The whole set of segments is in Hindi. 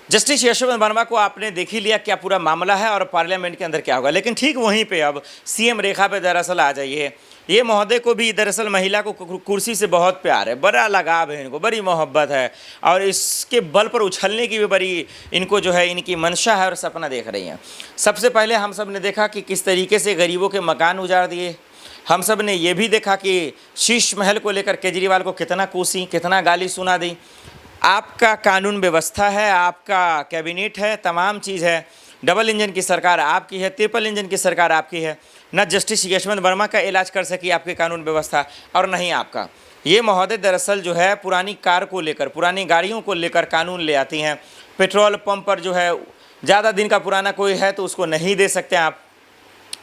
जस्टिस यशवंत वर्मा को आपने देख ही लिया क्या पूरा मामला है और पार्लियामेंट के अंदर क्या होगा। लेकिन ठीक वहीं पे अब सीएम रेखा पे दरअसल आ जाइए। ये महोदय को भी दरअसल महिला को कुर्सी से बहुत प्यार है, बड़ा लगाव है, इनको बड़ी मोहब्बत है और इसके बल पर उछलने की भी बड़ी इनको जो है इनकी मंशा है और सपना देख रही हैं। सबसे पहले हम सब ने देखा कि किस तरीके से गरीबों के मकान उजाड़ दिए। हम सब ने ये भी देखा कि शीश महल को लेकर केजरीवाल को कितना कोसी, कितना गाली सुना दी। आपका कानून व्यवस्था है, आपका कैबिनेट है, तमाम चीज़ है। डबल इंजन की सरकार आपकी है, ट्रिपल इंजन की सरकार आपकी है। न जस्टिस यशवंत वर्मा का इलाज कर सकी आपकी कानून व्यवस्था और नहीं आपका। ये महोदय दरअसल जो है पुरानी कार को लेकर, पुरानी गाड़ियों को लेकर कानून ले आती हैं। पेट्रोल पंप पर जो है ज़्यादा दिन का पुराना कोई है तो उसको नहीं दे सकते आप,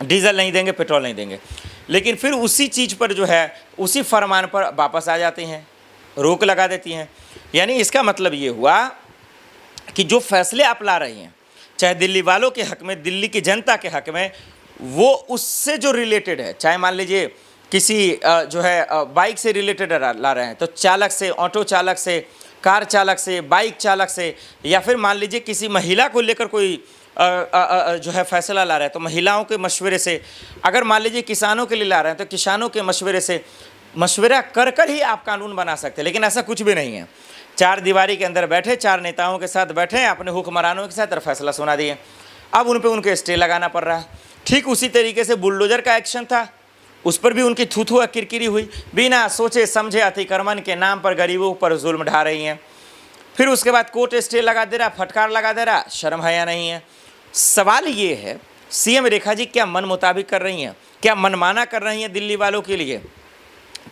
डीजल नहीं देंगे, पेट्रोल नहीं देंगे। लेकिन फिर उसी चीज़ पर जो है उसी फरमान पर वापस आ जाती हैं, रोक लगा देती हैं। यानी इसका मतलब ये हुआ कि जो फैसले आप ला रही हैं, चाहे दिल्ली वालों के हक़ में, दिल्ली की जनता के हक़ में, वो उससे जो रिलेटेड है, चाहे मान लीजिए किसी जो है बाइक से रिलेटेड ला रहे हैं तो चालक से, ऑटो चालक से, कार चालक से, बाइक चालक से, या फिर मान लीजिए किसी महिला को लेकर कोई जो है फैसला ला रहे हैं तो महिलाओं के मशवरे से, अगर मान लीजिए किसानों के लिए ला रहे हैं तो किसानों के मशवरे से, मशवरा कर ही आप कानून बना सकते हैं। लेकिन ऐसा कुछ भी नहीं है। चार दीवारी के अंदर बैठे, चार नेताओं के साथ बैठे, अपने हुक्मरानों के साथ फैसला सुना दिए। अब उन पे उनके स्टे लगाना पड़ रहा है। ठीक उसी तरीके से बुलडोजर का एक्शन था, उस पर भी उनकी थू किरकिरी हुई। बिना सोचे समझे अतिक्रमण के नाम पर गरीबों पर जुल्म ढा रही हैं। फिर उसके बाद कोर्ट स्टे लगा दे रहा, फटकार लगा दे रहा, शर्म है या नहीं है। सवाल ये है, सीएम रेखा जी क्या मन मुताबिक कर रही हैं, क्या मनमाना कर रही हैं दिल्ली वालों के लिए?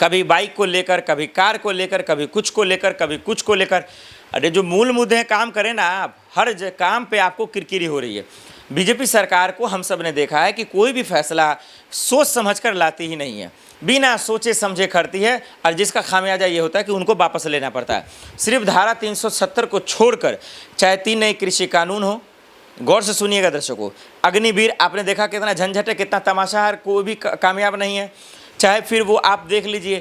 कभी बाइक को लेकर, कभी कार को लेकर, कभी कुछ को लेकर, कभी कुछ को लेकर। अरे जो मूल मुद्दे हैं काम करें ना आप, हर काम पे आपको किरकिरी हो रही है। बीजेपी सरकार को हम सब ने देखा है कि कोई भी फैसला सोच समझकर लाती ही नहीं है, बिना सोचे समझे करती है और जिसका खामियाजा ये होता है कि उनको वापस लेना पड़ता है। सिर्फ धारा 370 को छोड़कर चाहे 3 नए कृषि कानून हो, गौर से सुनिएगा दर्शकों, अग्निवीर आपने देखा कितना झंझट है, कितना तमाशा है, कोई भी कामयाब नहीं है। चाहे फिर वो आप देख लीजिए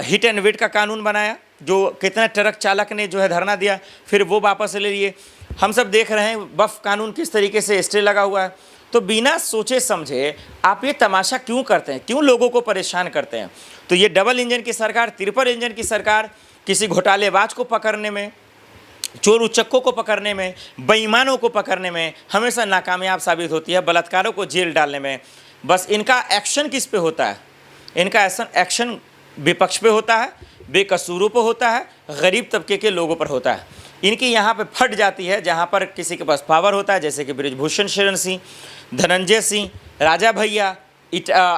हिट एंड वेट का कानून बनाया, जो कितना ट्रक चालक ने जो है धरना दिया, फिर वो वापस ले लिए। हम सब देख रहे हैं वफ कानून किस तरीके से स्टे लगा हुआ है। तो बिना सोचे समझे आप ये तमाशा क्यों करते हैं, क्यों लोगों को परेशान करते हैं? तो ये डबल इंजन की सरकार, ट्रिपल इंजन की सरकार किसी घोटालेबाज को पकड़ने में, चोर उचक्कों को पकड़ने में, बेईमानों को पकड़ने में हमेशा नाकामयाब साबित होती है, बलात्कारों को जेल डालने में। बस इनका एक्शन किस पे होता है? इनका एक्शन विपक्ष पे होता है, बेकसूरों पे होता है, गरीब तबके के लोगों पर होता है। इनकी यहाँ पे फट जाती है जहाँ पर किसी के पास पावर होता है, जैसे कि बृजभूषण शरण सिंह, धनंजय सिंह, राजा भैया,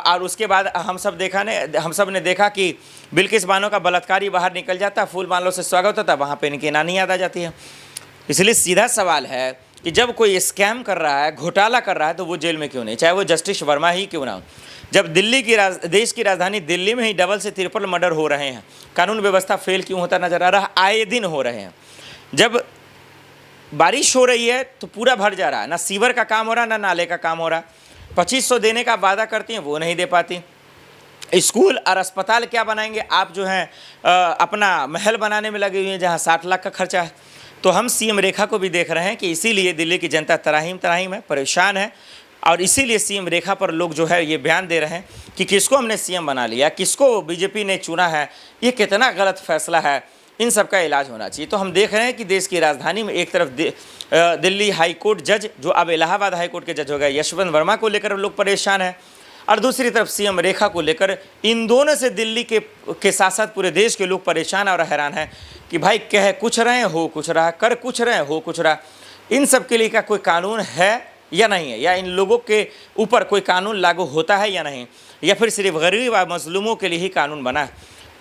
और उसके बाद हम सब ने देखा कि बिल्किस बानो का बलात्कारी बाहर निकल जाता, फूल मालों से स्वागत होता, वहाँ पे इनकी नानी याद आ जाती है। इसलिए सीधा सवाल है कि जब कोई स्कैम कर रहा है, घोटाला कर रहा है, तो वो जेल में क्यों नहीं, चाहे वो जस्टिस वर्मा ही क्यों ना हो। जब देश की राजधानी दिल्ली में ही डबल से ट्रिपल मर्डर हो रहे हैं, कानून व्यवस्था फेल क्यों होता नजर आ रहा है? आए दिन हो रहे हैं। जब बारिश हो रही है तो पूरा भर जा रहा है, ना सीवर का काम हो रहा, ना नाले का काम हो रहा। 2500 देने का वादा करती हैं, वो नहीं दे पाती। स्कूल और अस्पताल क्या बनाएंगे? आप जो हैं अपना महल बनाने में लगे हुए हैं जहाँ 60 लाख का खर्चा है। तो हम सीएम रेखा को भी देख रहे हैं कि इसीलिए दिल्ली की जनता तराहीम है, परेशान है, और इसीलिए सीएम रेखा पर लोग जो है ये बयान दे रहे हैं कि किसको हमने सीएम बना लिया, किसको बीजेपी ने चुना है, ये कितना गलत फैसला है, इन सब का इलाज होना चाहिए। तो हम देख रहे हैं कि देश की राजधानी में एक तरफ दिल्ली हाई कोर्ट जज, जो अब इलाहाबाद हाई कोर्ट के जज हो गए, यशवंत वर्मा को लेकर लोग परेशान हैं, और दूसरी तरफ सीएम रेखा को लेकर इन दोनों से दिल्ली के साथ साथ पूरे देश के लोग परेशान और हैरान हैं कि भाई कह कुछ रहे हो कुछ रहा, कर कुछ रहे हो कुछ रहा। इन सब के लिए क्या कोई कानून है या नहीं है, या इन लोगों के ऊपर कोई कानून लागू होता है या नहीं, या फिर सिर्फ गरीब और मजलूमों के लिए ही कानून बना है?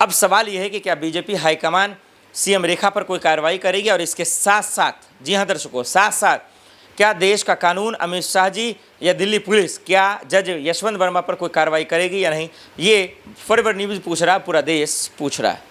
अब सवाल यह है कि क्या बीजेपी हाईकमान सीएम रेखा पर कोई कार्रवाई करेगी, और इसके साथ साथ, जी हाँ दर्शकों, साथ साथ क्या देश का कानून, अमित शाह जी या दिल्ली पुलिस, क्या जज यशवंत वर्मा पर कोई कार्रवाई करेगी या नहीं? ये फॉरवर्ड न्यूज़ पूछ रहा है, पूरा देश पूछ रहा है।